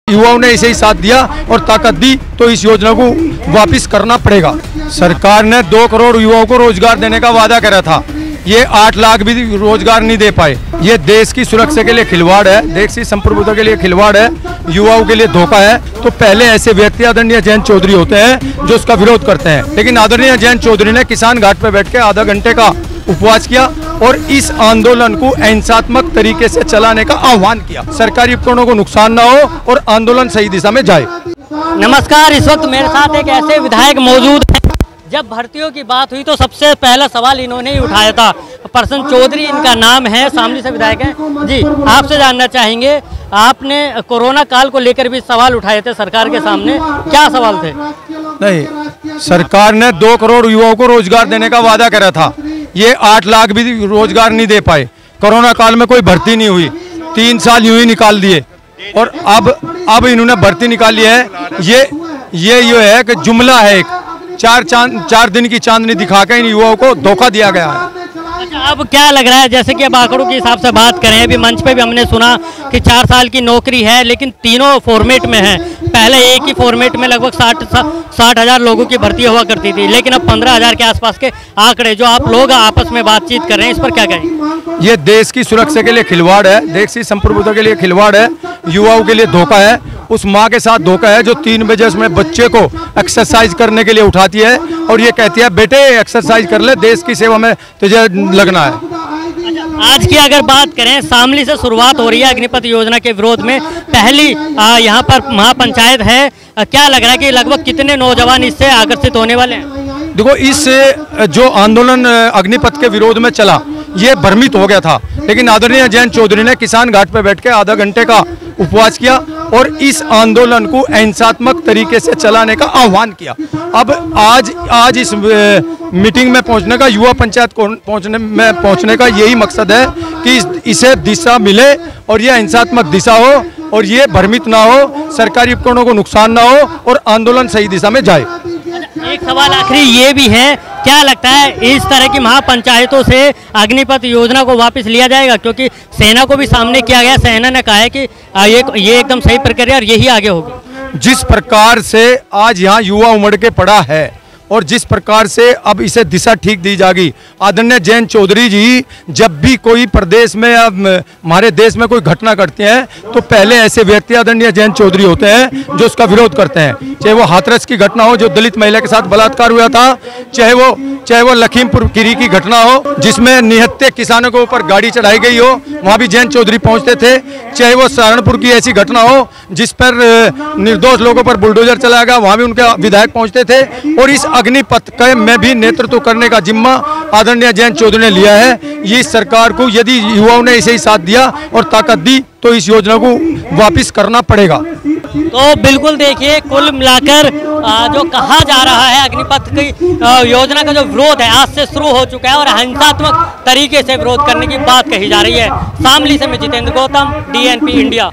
युवाओं ने इसे ही साथ दिया और ताकत दी तो इस योजना को वापस करना पड़ेगा। सरकार ने 2 करोड़ युवाओं को रोजगार देने का वादा करा था, ये 8 लाख भी रोजगार नहीं दे पाए। ये देश की सुरक्षा के लिए खिलवाड़ है, देश की संप्रभुता के लिए खिलवाड़ है, युवाओं के लिए धोखा है। तो पहले ऐसे व्यक्ति आदरणीय जयंत चौधरी होते हैं जो उसका विरोध करते हैं, लेकिन आदरणीय जयंत चौधरी ने किसान घाट पर बैठ के आधा घंटे का उपवास किया और इस आंदोलन को अहिंसात्मक तरीके से चलाने का आह्वान किया। सरकारी उपकरणों को नुकसान ना हो और आंदोलन सही दिशा में जाए। नमस्कार, इस वक्त मेरे साथ एक ऐसे विधायक मौजूद हैं। जब भर्तियों की बात हुई तो सबसे पहला सवाल इन्होंने ही उठाया था। प्रसन्न चौधरी इनका नाम है, शामली से विधायक हैं। जी, आपसे जानना चाहेंगे, आपने कोरोना काल को लेकर भी सवाल उठाए थे सरकार के सामने, क्या सवाल थे? नहीं, सरकार ने 2 करोड़ युवाओं को रोजगार देने का वादा करा था, ये 8 लाख भी रोजगार नहीं दे पाए। कोरोना काल में कोई भर्ती नहीं हुई, 3 साल यूं ही निकाल दिए और अब इन्होंने भर्ती निकाली है। ये है कि जुमला है, एक 4 दिन की चांदनी दिखा के इन युवाओं को धोखा दिया गया है। अच्छा, अब क्या लग रहा है, जैसे कि अब आंकड़ों के हिसाब से बात करें, अभी मंच पे भी हमने सुना कि 4 साल की नौकरी है, लेकिन तीनों फॉर्मेट में है। पहले एक ही फॉर्मेट में लगभग 60,000 लोगों की भर्ती हुआ करती थी, लेकिन अब 15,000 के आसपास के आंकड़े जो आप लोग आपस में बातचीत कर रहे हैं, इस पर क्या कहें? ये देश की सुरक्षा के लिए खिलवाड़ है, देश की संप्रभुता के लिए खिलवाड़ है, युवाओं के लिए धोखा है। उस माँ के साथ धोखा है जो 3 बजे उसमें बच्चे को एक्सरसाइज करने के लिए उठाती है और ये कहती है बेटे एक्सरसाइज कर ले, देश की सेवा में तुझे लगना है। आज की अगर बात करें, शामली से शुरुआत हो रही है अग्निपथ योजना के विरोध में। पहली यहाँ पर महापंचायत है, क्या लग रहा है कि लगभग कितने नौजवान इससे आकर्षित होने वाले हैं? देखो, इस जो आंदोलन अग्निपथ के विरोध में चला ये भ्रमित हो गया था, लेकिन आदरणीय जयंत चौधरी ने किसान घाट पर बैठ के आधा घंटे का उपवास किया और इस आंदोलन को अहिंसात्मक तरीके से चलाने का आह्वान किया। अब आज इस मीटिंग में पहुंचने का, युवा पंचायत पहुंचने का यही मकसद है कि इसे दिशा मिले और ये अहिंसात्मक दिशा हो और ये भ्रमित ना हो, सरकारी उपकरणों को नुकसान ना हो और आंदोलन सही दिशा में जाए। एक सवाल आखिरी ये भी है, क्या लगता है इस तरह की महापंचायतों से अग्निपथ योजना को वापस लिया जाएगा? क्योंकि सेना को भी सामने किया गया, सेना ने कहा है कि ये एकदम सही प्रक्रिया और यही आगे होगी। जिस प्रकार से आज यहाँ युवा उमड़ के पड़ा है और जिस प्रकार से अब इसे दिशा ठीक दी जाएगी, आदरणीय जयंत चौधरी जी जब भी कोई प्रदेश में या हमारे देश में कोई घटना करते हैं तो पहले ऐसे व्यक्ति आदरणीय जयंत चौधरी होते हैं जो उसका विरोध करते हैं। चाहे वो हाथरस की घटना हो जो दलित महिला के साथ बलात्कार हुआ था, चाहे वो लखीमपुर खीरी की घटना हो जिसमें निहत्थे किसानों के ऊपर गाड़ी चढ़ाई गई हो, वहाँ भी जयंत चौधरी पहुँचते थे। चाहे वो सहारनपुर की ऐसी घटना हो जिस पर निर्दोष लोगों पर बुलडोजर चलाया गया, वहाँ भी उनके विधायक पहुँचते थे। और इस अग्निपथ का में भी नेतृत्व करने का जिम्मा आदरणीय जयंत चौधरी ने लिया है। ये सरकार को यदि युवाओं ने इसे ही साथ दिया और ताकत दी तो इस योजना को वापस करना पड़ेगा। तो बिल्कुल देखिए, कुल मिलाकर जो कहा जा रहा है अग्निपथ की योजना का जो विरोध है आज से शुरू हो चुका है और अहिंसात्मक तरीके से विरोध करने की बात कही जा रही है। शामली से मैं जितेंद्र गौतम, DNP इंडिया।